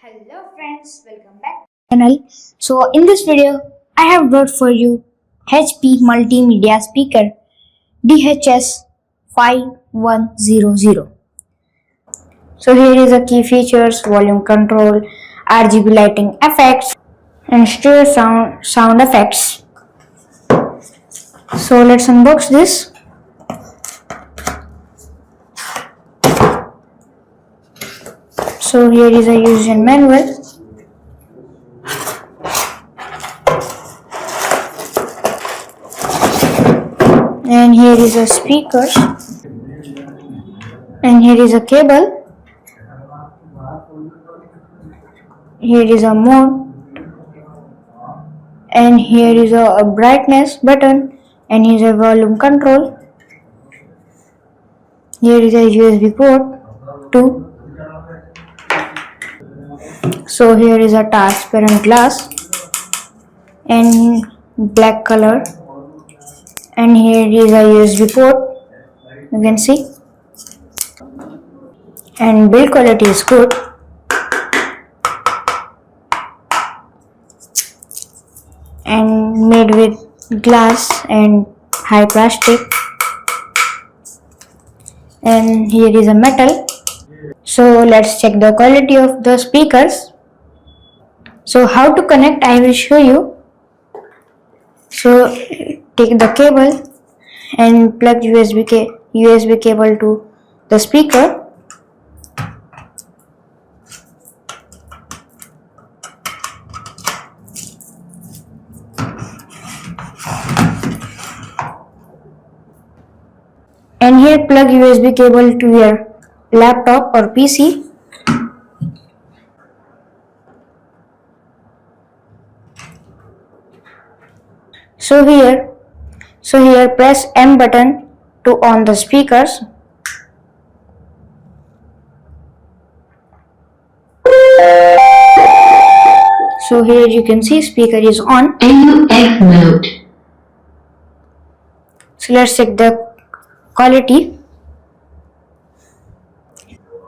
Hello friends, welcome back to my channel. So in this video, I have brought for you HP Multimedia Speaker DHS 5100. So here is the key features: volume control, RGB lighting effects, and stereo sound effects. So let's unbox this. So here is a user manual. And here is a speaker. And here is a cable. Here is a mode. And here is a brightness button. And here is a volume control. Here is a USB port too. So here is a transparent glass and black color, and here is a USB port, you can see, and build quality is good. And made with glass and high plastic, and here is a metal. So let's check the quality of the speakers. So how to connect, I will show you. So take the cable and plug USB cable to the speaker. And here plug USB cable to your laptop or PC. So here press M button to on the speakers. So here you can see speaker is on. AUX mode. So let's check the quality.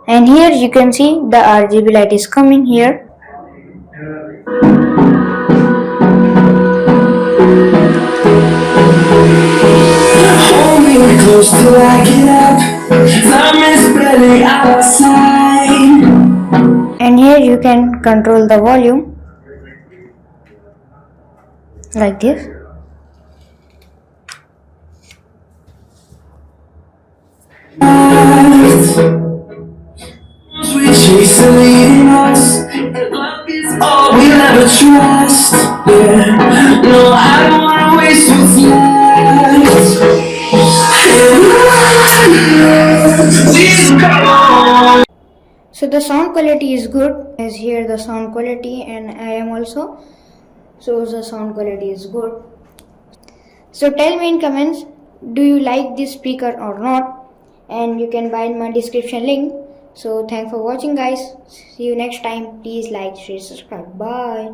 And here you can see the RGB light is coming here. Hold me close till I get up. Time is barely outside. And here you can control the volume like this. We chase the leading us, and love is all we'll ever trust. Yeah, no, I don't wanna waste what's left. Please come on. So the sound quality is good, as here the sound quality, and I am also. So the sound quality is good. So tell me in comments, do you like this speaker or not? And you can buy in my description link. So thanks for watching guys. See you next time. Please like, share, subscribe. Bye.